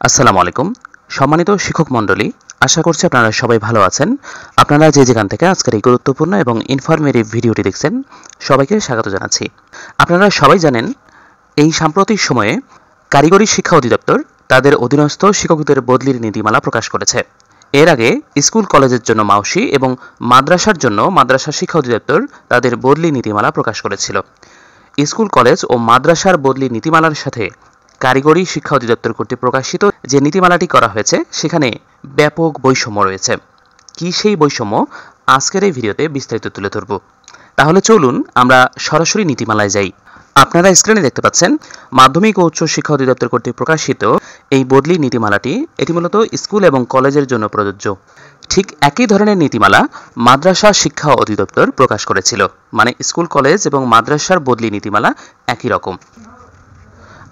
আসসালামু আলাইকুম। সম্মানিত শিক্ষক মণ্ডলী, আশা করছি আপনারা সবাই ভালো আছেন। আপনারা যে যেখান থেকে আজকের এই গুরুত্বপূর্ণ এবং ইনফরমেটিভ ভিডিওটি দেখছেন, সবাইকে স্বাগত জানাচ্ছি। আপনারা সবাই জানেন, এই সাম্প্রতিক সময়ে কারিগরি শিক্ষা অধিদপ্তর তাদের অধীনস্থ শিক্ষকদের বদলির নীতিমালা প্রকাশ করেছে। এর আগে স্কুল কলেজের জন্য মাউসি এবং মাদ্রাসার জন্য মাদ্রাসা শিক্ষা অধিদপ্তর তাদের বদলি নীতিমালা প্রকাশ করেছিল। স্কুল কলেজ ও মাদ্রাসার বদলি নীতিমালার সাথে কারিগরি শিক্ষা অধিদপ্তর কর্তৃক প্রকাশিত যে নীতিমালাটি করা হয়েছে সেখানে ব্যাপক বৈষম্য রয়েছে। কি সেই বৈষম্য আজকের এই ভিডিওতে বিস্তারিত তুলে ধরব। তাহলে চলুন আমরা সরাসরি নীতিমালায় যাই। আপনারা স্ক্রিনে দেখতে পাচ্ছেন মাধ্যমিক ও উচ্চ শিক্ষা অধিদপ্তর কর্তৃক প্রকাশিত এই বদলি নীতিমালাটি। এটি মূলত স্কুল এবং কলেজের জন্য প্রযোজ্য। ঠিক একই ধরনের নীতিমালা মাদ্রাসা শিক্ষা অধিদপ্তর প্রকাশ করেছিল। মানে স্কুল কলেজ এবং মাদ্রাসার বদলি নীতিমালা একই রকম।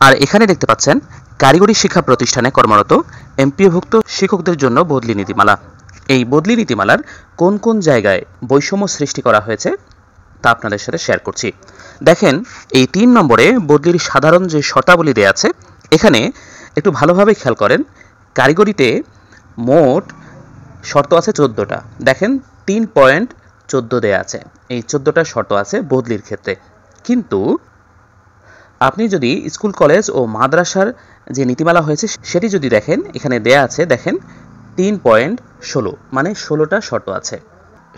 আর এখানে দেখতে পাচ্ছেন কারিগরি শিক্ষা প্রতিষ্ঠানে কর্মরত এমপিওভুক্ত শিক্ষকদের জন্য বদলি নীতিমালা। এই বদলি নীতিমালার কোন কোন জায়গায় বৈষম্য সৃষ্টি করা হয়েছে তা আপনাদের সাথে শেয়ার করছি। দেখেন, এই ৩ নম্বরে বদলির সাধারণ যে শর্তাবলী দেয়া আছে, এখানে একটু ভালোভাবে খেয়াল করেন। কারিগরিতে মোট শর্ত আছে 14টা। দেখেন 3.14 দেয়া আছে। এই 14টা শর্ত আছে বদলির ক্ষেত্রে। কিন্তু আপনি যদি স্কুল কলেজ ও মাদ্রাসার যে নীতিমালা হয়েছে সেটি যদি দেখেন, এখানে দেয়া আছে, দেখেন 3.16, মানে 16টা শর্ত আছে।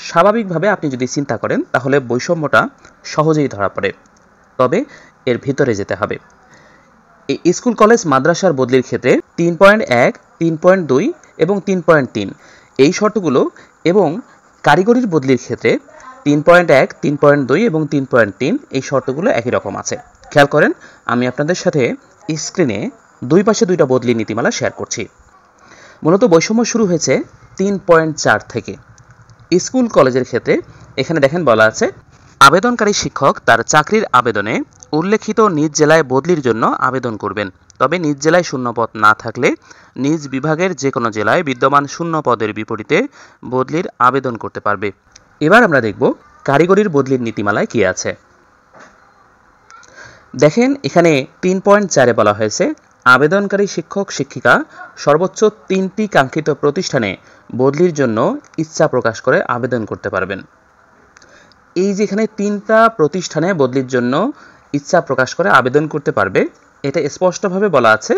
স্বাভাবিকভাবে আপনি যদি চিন্তা করেন তাহলে বৈষম্যটা সহজেই ধরা পড়ে। তবে এর ভিতরে যেতে হবে। এই স্কুল কলেজ মাদ্রাসার বদলির ক্ষেত্রে 3.1, 3.2 এবং 3.3 এই শর্তগুলো, এবং কারিগরির বদলির ক্ষেত্রে 3.1, 3.2 এবং 3.3 এই শর্তগুলো একই রকম আছে। খেয়াল করেন, আমি আপনাদের সাথে স্ক্রিনে দুই পাশে দুইটা বদলি নীতিমালা শেয়ার করছি। মূলত বৈষম্য শুরু হয়েছে 3.4 থেকে। স্কুল কলেজের ক্ষেত্রে এখানে দেখেন বলা আছে, আবেদনকারী শিক্ষক তার চাকরির আবেদনে উল্লেখিত নিজ জেলায় বদলির জন্য আবেদন করবেন। তবে নিজ জেলায় শূন্য পদ না থাকলে নিজ বিভাগের যে কোনো জেলায় বিদ্যমান শূন্য পদের বিপরীতে বদলির আবেদন করতে পারবে। এবার আমরা দেখব কারিগরির বদলির নীতিমালায় কি আছে। দেখেন, এখানে 3.4-এ বলা হয়েছে, আবেদনকারী শিক্ষক শিক্ষিকা সর্বোচ্চ 3টি কাঙ্ক্ষিত প্রতিষ্ঠানে বদলির জন্য ইচ্ছা প্রকাশ করে আবেদন করতে পারবেন। এই যেখানে 3টা প্রতিষ্ঠানে বদলির জন্য ইচ্ছা প্রকাশ করে আবেদন করতে পারবে, এটা স্পষ্টভাবে বলা আছে।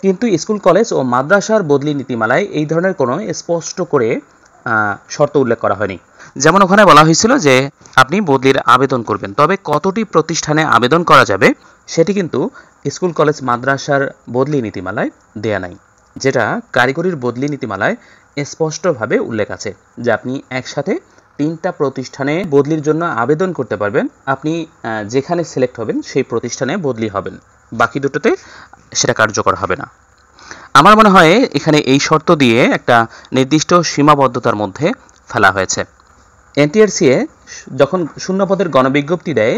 কিন্তু স্কুল কলেজ ও মাদ্রাসার বদলি নীতিমালায় এই ধরনের কোনো স্পষ্ট করে শর্ত উল্লেখ করা হয়নি। যেমন ওখানে বলা হয়েছিল যে আপনি বদলির আবেদন করবেন, তবে কতটি প্রতিষ্ঠানে আবেদন করা যাবে সেটি কিন্তু স্কুল কলেজ মাদ্রাসার বদলি নীতিমালায় দেয়া নাই। যেটা কারিগরির বদলি নীতিমালায় স্পষ্টভাবে উল্লেখ আছে যে আপনি একসাথে 3টা প্রতিষ্ঠানে বদলির জন্য আবেদন করতে পারবেন। আপনি যেখানে সিলেক্ট হবেন সেই প্রতিষ্ঠানে বদলি হবেন, বাকি দুটোতে সেটা কার্যকর হবে না। আমার মনে হয় এখানে এই শর্ত দিয়ে একটা নির্দিষ্ট সীমাবদ্ধতার মধ্যে ফেলা হয়েছে। এনটিআরসিএ যখন শূন্য পদের গণবিজ্ঞপ্তি দেয়,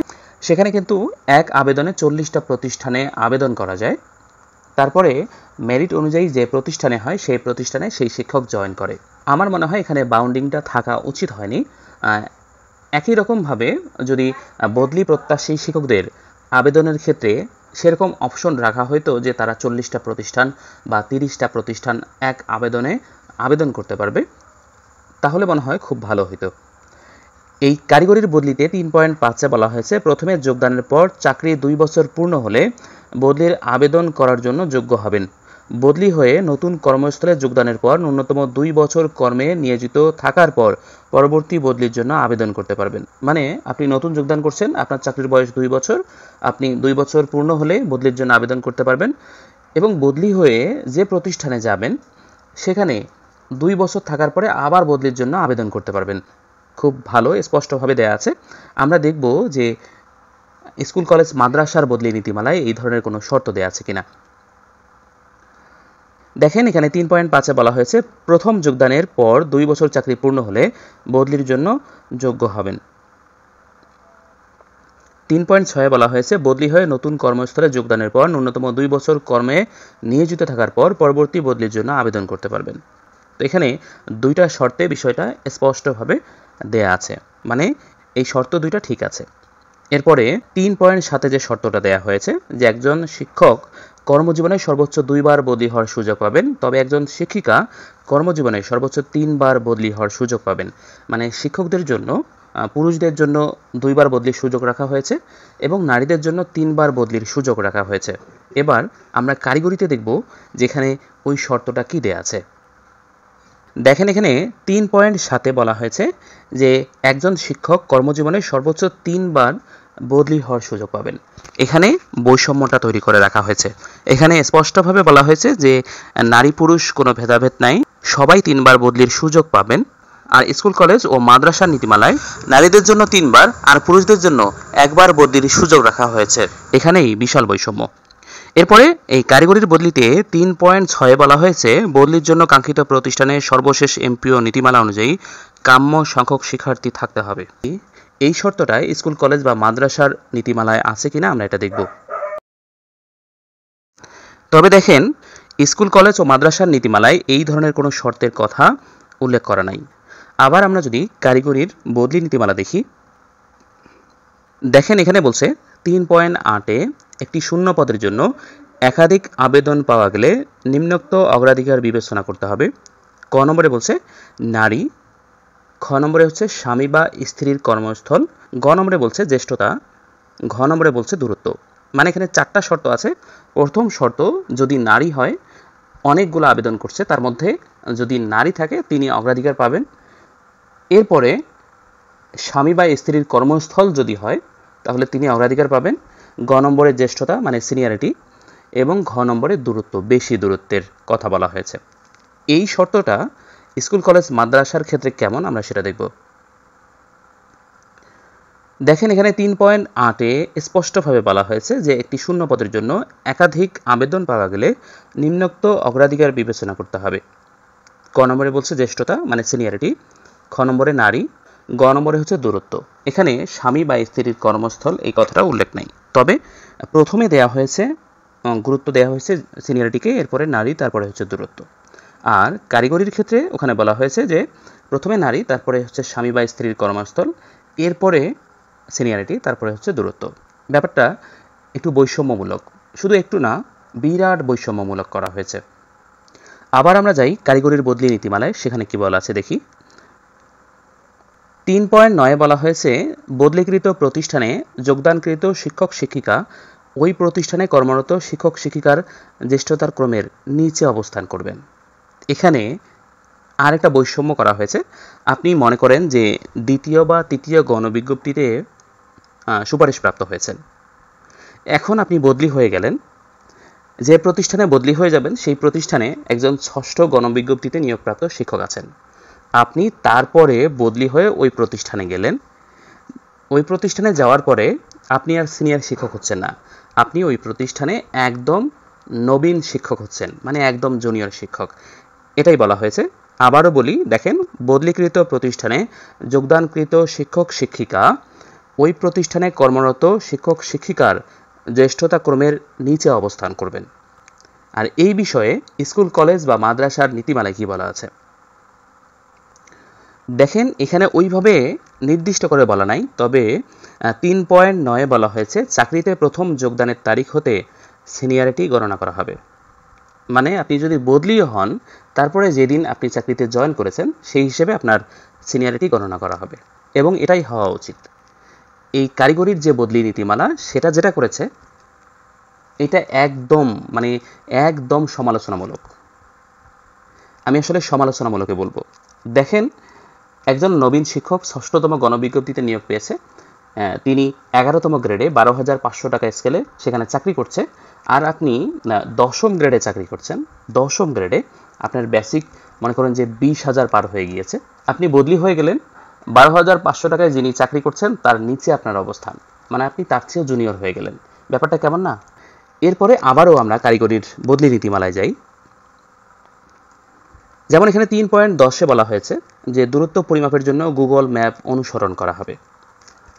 সেখানে কিন্তু এক আবেদনে 40টা প্রতিষ্ঠানে আবেদন করা যায়। তারপরে মেরিট অনুযায়ী যে প্রতিষ্ঠানে হয় সেই প্রতিষ্ঠানে সেই শিক্ষক জয়েন করে। আমার মনে হয় এখানে বাউন্ডিংটা থাকা উচিত হয়নি। একই রকমভাবে যদি বদলি প্রত্যাশী শিক্ষকদের আবেদনের ক্ষেত্রে সেরকম অপশন রাখা হয়তো যে তারা 40টা প্রতিষ্ঠান বা 30টা প্রতিষ্ঠান এক আবেদনে আবেদন করতে পারবে, তাহলে মনে হয় খুব ভালো হতো। এই কারিগরির বদলিতে 3.5-এ বলা হয়েছে, প্রথমে যোগদানের পর চাকরি 2 বছর পূর্ণ হলে বদলির আবেদন করার জন্য যোগ্য হবেন। বদলি হয়ে নতুন কর্মস্থলে যোগদানের পর ন্যূনতম 2 বছর কর্মে নিয়োজিত থাকার পর পরবর্তী বদলির জন্য আবেদন করতে পারবেন। মানে আপনি নতুন যোগদান করছেন, আপনার চাকরির বয়স 2 বছর, আপনি 2 বছর পূর্ণ হলে বদলির জন্য আবেদন করতে পারবেন। এবং বদলি হয়ে যে প্রতিষ্ঠানে যাবেন সেখানে 2 বছর থাকার পরে আবার বদলির জন্য আবেদন করতে পারবেন। খুব ভালো, স্পষ্টভাবে দেয়া আছে। আমরা দেখব যে স্কুল কলেজ মাদ্রাসার বদলি নীতিমালায় এই ধরনের কোনো শর্ত দেয়া আছে কিনা। দেখেন, এখানে 3.5-এ বলা হয়েছে, প্রথম যোগদানের পর 2 বছর চাকরি পূর্ণ হলে বদলির জন্য যোগ্য হবেন। 3.6-এ বলা হয়েছে, বদলি হয়ে নতুন কর্মস্থলে যোগদানের পর ন্যূনতম 2 বছর কর্মে নিয়োজিত থাকার পর পরবর্তী বদলির জন্য আবেদন করতে পারবেন। তো এখানে দুইটা শর্তে বিষয়টা স্পষ্টভাবে দেয়া আছে, মানে এই শর্ত দুইটা ঠিক আছে। এরপরে 3.7 যে শর্তটা দেয়া হয়েছে যে একজন শিক্ষক কর্মজীবনে সর্বোচ্চ 2 বার বদলি হওয়ার সুযোগ পাবেন, তবে একজন শিক্ষিকা কর্মজীবনে সর্বোচ্চ 3 বার বদলি হওয়ার সুযোগ পাবেন। মানে শিক্ষকদের জন্য পুরুষদের জন্য 2 বার বদলির সুযোগ রাখা হয়েছে এবং নারীদের জন্য 3 বার বদলির সুযোগ রাখা হয়েছে। এবার আমরা কারিগরিতে দেখব যেখানে ওই শর্তটা কি দেয়া আছে। দেখেন এখানে 3.7 বলা হয়েছে যে একজন শিক্ষক কর্মজীবনে সর্বোচ্চ 3 বার বদলি হওয়ার সুযোগ পাবেন। এখানে বৈষম্যটা তৈরি করে রাখা হয়েছে। এখানে স্পষ্টভাবে বলা হয়েছে যে নারী পুরুষ কোনো ভেদাভেদ নাই, সবাই 3 বার বদলির সুযোগ পাবেন। আর স্কুল কলেজ ও মাদ্রাসার নীতিমালায় নারীদের জন্য 3 বার আর পুরুষদের জন্য 1 বার বদলির সুযোগ রাখা হয়েছে। এখানেই বিশাল বৈষম্য। এরপরে এই কারিগরির বদলিতে 3.6 বলা হয়েছে বদলির জন্য কাঙ্ক্ষিত প্রতিষ্ঠানে সর্বশেষ এমপিও নীতিমালা অনুযায়ী কাম্য সংখ্যক শিক্ষার্থী থাকতে হবে। এই শর্তটা স্কুল কলেজ বা মাদ্রাসার নীতিমালায় আছে কিনা আমরা এটা দেখব। তবে দেখেন স্কুল কলেজ ও মাদ্রাসার নীতিমালায় এই ধরনের কোনো শর্তের কথা উল্লেখ করা নাই। আবার আমরা যদি কারিগরির বদলি নীতিমালা দেখি, দেখেন এখানে বলছে 3.8-এ একটি শূন্য পদের জন্য একাধিক আবেদন পাওয়া গেলে নিম্নোক্ত অগ্রাধিকার বিবেচনা করতে হবে। ক নম্বরে বলছে নারী, খ নম্বরে হচ্ছে স্বামী বা স্ত্রীর কর্মস্থল, গ নম্বরে বলছে জ্যেষ্ঠতা, ঘ নম্বরে বলছে দূরত্ব। মানে এখানে 4টা শর্ত আছে। প্রথম শর্ত, যদি নারী হয়, অনেকগুলো আবেদন করছে, তার মধ্যে যদি নারী থাকে তিনি অগ্রাধিকার পাবেন। এরপরে স্বামী বা স্ত্রীর কর্মস্থল যদি হয় তাহলে তিনি অগ্রাধিকার পাবেন। গ নম্বরে জ্যেষ্ঠতা মানে সিনিয়রিটি, এবং ঘ নম্বরে দূরত্ব, বেশি দূরত্বের কথা বলা হয়েছে। এই শর্তটা স্কুল কলেজ মাদ্রাসার ক্ষেত্রে কেমন আমরা সেটা দেখব। দেখেন এখানে 3.8-এ স্পষ্টভাবে বলা হয়েছে যে একটি শূন্য পদের জন্য একাধিক আবেদন পাওয়া গেলে নিম্নোক্ত অগ্রাধিকার বিবেচনা করতে হবে। ক নম্বরে বলছে জ্যেষ্ঠতা মানে সিনিয়রিটি, খ নম্বরে নারী, গ নম্বরে হচ্ছে দূরত্ব। এখানে স্বামী বা স্ত্রীর কর্মস্থল এই কথাটা উল্লেখ নেই, তবে প্রথমে দেয়া হয়েছে গুরুত্ব দেওয়া হয়েছে সিনিয়রিটিকে, এরপরে নারী, তারপরে হচ্ছে দূরত্ব। আর কারিগরির ক্ষেত্রে ওখানে বলা হয়েছে যে প্রথমে নারী, তারপরে হচ্ছে স্বামী বা স্ত্রীর কর্মস্থল, এরপরে সিনিয়রিটি, তারপরে হচ্ছে দূরত্ব। ব্যাপারটা একটু বৈষম্যমূলক, শুধু একটু না, বিরাট বৈষম্যমূলক করা হয়েছে। আবার আমরা যাই কারিগরির বদলি নীতিমালায়, সেখানে কি বলা আছে দেখি। 3.9-এ বলা হয়েছে বদলিকৃত প্রতিষ্ঠানে যোগদানকৃত শিক্ষক শিক্ষিকা ওই প্রতিষ্ঠানে কর্মরত শিক্ষক শিক্ষিকার জ্যেষ্ঠতার ক্রমের নিচে অবস্থান করবেন। এখানে আরেকটা বৈষম্য করা হয়েছে। আপনি মনে করেন যে দ্বিতীয় বা তৃতীয় গণবিজ্ঞপ্তিতে সুপারিশপ্রাপ্ত হয়েছেন, এখন আপনি বদলি হয়ে গেলেন, যে প্রতিষ্ঠানে বদলি হয়ে যাবেন সেই প্রতিষ্ঠানে একজন ষষ্ঠ গণবিজ্ঞপ্তিতে নিয়োগপ্রাপ্ত শিক্ষক আছেন। আপনি তারপরে বদলি হয়ে ওই প্রতিষ্ঠানে গেলেন। ওই প্রতিষ্ঠানে যাওয়ার পরে আপনি আর সিনিয়র শিক্ষক হচ্ছেন না, আপনি ওই প্রতিষ্ঠানে একদম নবীন শিক্ষক হচ্ছেন, মানে একদম জুনিয়র শিক্ষক। এটাই বলা হয়েছে। আবারও বলি, দেখেন বদলিকৃত প্রতিষ্ঠানে যোগদানকৃত শিক্ষক শিক্ষিকা ওই প্রতিষ্ঠানে কর্মরত শিক্ষক শিক্ষিকার জ্যেষ্ঠতা ক্রমের নিচে অবস্থান করবেন। আর এই বিষয়ে স্কুল কলেজ বা মাদ্রাসার নীতিমালায় কি বলা আছে দেখেন। এখানে ওইভাবে নির্দিষ্ট করে বলা নাই, তবে 3.9-এ বলা হয়েছে চাকরিতে প্রথম যোগদানের তারিখ হতে সিনিয়রিটি গণনা করা হবে। মানে আপনি যদি বদলিও হন, তারপরে যেদিন আপনি চাকরিতে জয়েন করেছেন সেই হিসেবে আপনার সিনিয়রিটি গণনা করা হবে, এবং এটাই হওয়া উচিত। এই কারিগরির যে বদলি নীতিমালা সেটা যেটা করেছে এটা একদম সমালোচনামূলক। আমি আসলে সমালোচনামূলকে বলবো। দেখেন একজন নবীন শিক্ষক ষষ্ঠতম গণবিজ্ঞপ্তিতে নিয়োগ পেয়েছে, তিনি 11তম গ্রেডে 12,500 টাকা স্কেলে সেখানে চাকরি করছে, আর আপনি 10ম গ্রেডে চাকরি করছেন। 10ম গ্রেডে আপনার বেসিক মনে করেন যে 20,000 পার হয়ে গিয়েছে, আপনি বদলি হয়ে গেলেন 12,500 টাকায় যিনি চাকরি করছেন তার নিচে আপনার অবস্থান, মানে আপনি তার চেয়েও জুনিয়র হয়ে গেলেন। ব্যাপারটা কেমন না? এরপরে আবারও আমরা কারিগরির বদলি নীতিমালায় যাই। যেমন এখানে 3.10-এ বলা হয়েছে যে দূরত্ব পরিমাপের জন্য গুগল ম্যাপ অনুসরণ করা হবে।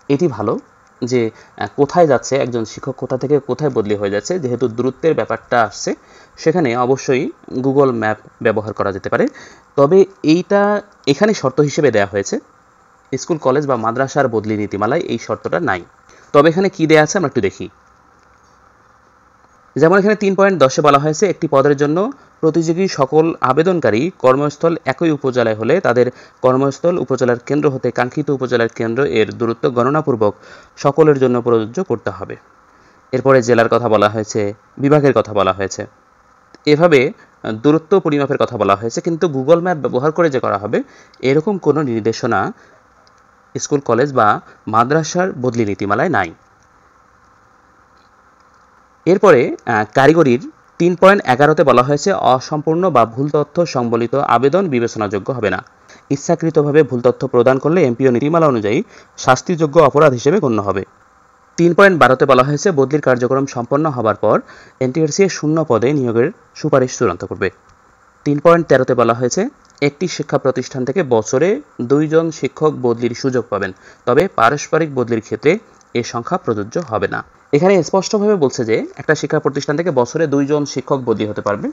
এটি ভালো যে কোথায় যাচ্ছে একজন শিক্ষক, কোথা থেকে কোথায় বদলি হয়ে যাচ্ছে, যেহেতু দূরত্বের ব্যাপারটা আসছে সেখানে অবশ্যই গুগল ম্যাপ ব্যবহার করা যেতে পারে। তবে এইটা এখানে শর্ত হিসেবে দেয়া হয়েছে, স্কুল কলেজ বা মাদ্রাসার বদলি নীতিমালায় এই শর্তটা নাই। তবে এখানে কি দেয়া আছে আমরা একটু দেখি। যেমন এখানে 3.10 বলা হয়েছে একটি পদের জন্য প্রতিযোগী সকল আবেদনকারী কর্মস্থল একই উপজেলায় হলে তাদের কর্মস্থল উপজেলার কেন্দ্র হতে কাঙ্ক্ষিত উপজেলার কেন্দ্র এর দূরত্ব গণনাপূর্বক সকলের জন্য প্রযোজ্য করতে হবে। এরপরে জেলার কথা বলা হয়েছে, বিভাগের কথা বলা হয়েছে, এভাবে দূরত্ব পরিমাপের কথা বলা হয়েছে, কিন্তু গুগল ম্যাপ ব্যবহার করে যে করা হবে এরকম কোনো নির্দেশনা স্কুল কলেজ বা মাদ্রাসার বদলি নীতিমালায় নাই। এরপরে কারিগরির 3.11-তে বলা হয়েছে অসম্পূর্ণ বা ভুল তথ্য সংবলিত আবেদন বিবেচনাযোগ্য হবে না। ইচ্ছাকৃতভাবে ভুল তথ্য প্রদান করলে এমপিও নীতিমালা অনুযায়ী শাস্তিযোগ্য অপরাধ হিসেবে গণ্য হবে। 3.12-তে বলা হয়েছে বদলির কার্যক্রম সম্পন্ন হবার পর এনটিআরসি শূন্য পদে নিয়োগের সুপারিশ চূড়ান্ত করবে। 3.13-তে বলা হয়েছে একটি শিক্ষা প্রতিষ্ঠান থেকে বছরে 2 জন শিক্ষক বদলির সুযোগ পাবেন, তবে পারস্পরিক বদলির ক্ষেত্রে এ সংখ্যা প্রযোজ্য হবে না। এখানে স্পষ্টভাবে বলছে যে একটা শিক্ষা প্রতিষ্ঠান থেকে বছরে 2 জন শিক্ষক বদলি হতে পারবে,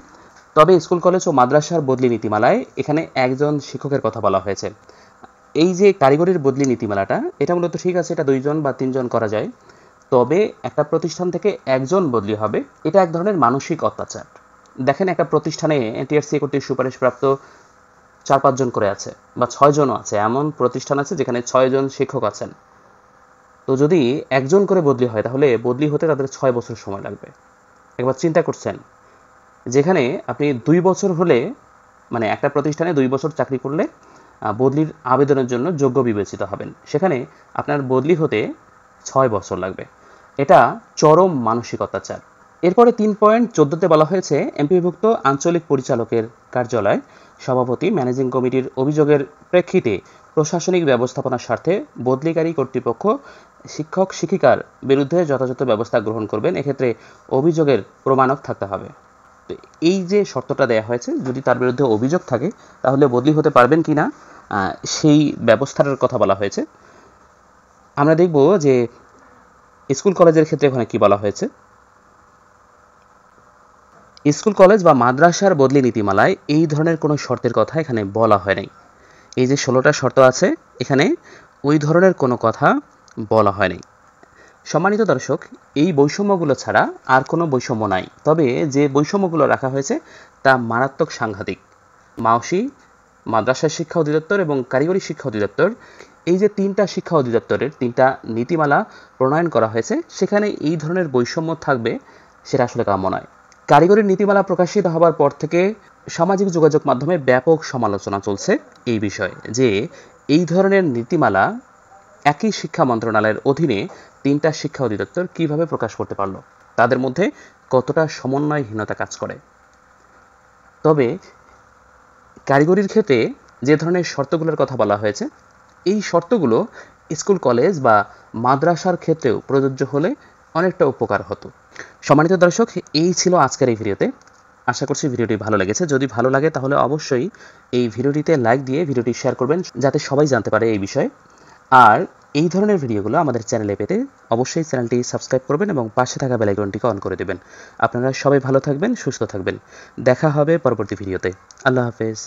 তবে স্কুল কলেজ ও মাদ্রাসার বদলি নীতিমালায় এখানে একজন শিক্ষকের কথা বলা হয়েছে। এই যে কারিগরির বদলি নীতিমালাটা, এটা মূলত ঠিক আছে, এটা 2 জন বা 3 জন করা যায়, তবে একটা প্রতিষ্ঠান থেকে একজন বদলি হবে, এটা এক ধরনের মানসিক অত্যাচার। দেখেন একটা প্রতিষ্ঠানে এনটিআরসি কর্তৃক সুপারিশপ্রাপ্ত 4-5 জন করে আছে বা 6 জনও আছে, এমন প্রতিষ্ঠান আছে যেখানে 6 জন শিক্ষক আছেন। তো যদি একজন করে বদলি হয় তাহলে বদলি হতে তাদের 6 বছর সময় লাগবে। একবার চিন্তা করছেন, যেখানে আপনি 2 বছর হলে, মানে একটা প্রতিষ্ঠানে 2 বছর চাকরি করলে বদলির আবেদনের জন্য যোগ্য বিবেচিত হবেন, সেখানে আপনার বদলি হতে 6 বছর লাগবে। এটা চরম মানসিক অত্যাচার। এরপরে 3.14-তে বলা হয়েছে এমপিভুক্ত আঞ্চলিক পরিচালকের কার্যালয় সভাপতি ম্যানেজিং কমিটির অভিযোগের প্রেক্ষিতে প্রশাসনিক ব্যবস্থাপনার স্বার্থে বদলিকারী কর্তৃপক্ষ শিক্ষক শিক্ষিকার বিরুদ্ধে যথাযথ ব্যবস্থা গ্রহণ করবেন, এক্ষেত্রে অভিযোগের প্রমাণক থাকতে হবে। তো এই যে শর্তটা দেওয়া হয়েছে, যদি তার বিরুদ্ধে অভিযোগ থাকে তাহলে বদলি হতে পারবেন কিনা সেই ব্যবস্থাটার কথা বলা হয়েছে। আমরা দেখব যে স্কুল কলেজের ক্ষেত্রে ওখানে কি বলা হয়েছে। স্কুল কলেজ বা মাদ্রাসার বদলি নীতিমালায় এই ধরনের কোনো শর্তের কথা এখানে বলা হয় নাই। এই যে 16টা শর্ত আছে, এখানে ওই ধরনের কোনো কথা বলা হয় নাই। সম্মানিত দর্শক, এই বৈষম্যগুলো ছাড়া আর কোনো বৈষম্য নাই, তবে যে বৈষম্যগুলো রাখা হয়েছে তা মারাত্মক সাংঘাতিক। মাওসি, মাদ্রাসা শিক্ষা অধিদপ্তর এবং কারিগরি শিক্ষা অধিদপ্তর, এই যে 3টা শিক্ষা অধিদপ্তরের 3টা নীতিমালা প্রণয়ন করা হয়েছে, সেখানে এই ধরনের বৈষম্য থাকবে সেটা আসলে কাম্য নয়। কারিগরির নীতিমালা প্রকাশিত হবার পর থেকে সামাজিক যোগাযোগ মাধ্যমে ব্যাপক সমালোচনা চলছে এই বিষয়ে, যে এই ধরনের নীতিমালা একই শিক্ষা মন্ত্রণালয়ের অধীনে 3টা শিক্ষা অধিদপ্তর কিভাবে প্রকাশ করতে পারলো, তাদের মধ্যে কতটা সমন্বয়হীনতা কাজ করে। তবে কারিগরির ক্ষেত্রে যে ধরনের শর্তগুলোর কথা বলা হয়েছে, এই শর্তগুলো স্কুল কলেজ বা মাদ্রাসার ক্ষেত্রেও প্রযোজ্য হলে অনেকটা উপকার হতো। সম্মানিত দর্শক, এই ছিল আজকের এই ভিডিওতে। আশা করছি ভিডিওটি ভালো লেগেছে। যদি ভালো লাগে তাহলে অবশ্যই এই ভিডিওটিতে লাইক দিয়ে ভিডিওটি শেয়ার করবেন, যাতে সবাই জানতে পারে এই বিষয়ে। আর এই ধরনের ভিডিওগুলো আমাদের চ্যানেলে পেতে অবশ্যই চ্যানেলটি সাবস্ক্রাইব করবেন এবং পাশে থাকা বেল আইকনটিকে অন করে দেবেন। আপনারা সবাই ভালো থাকবেন, সুস্থ থাকবেন। দেখা হবে পরবর্তী ভিডিওতে। আল্লাহ হাফেজ।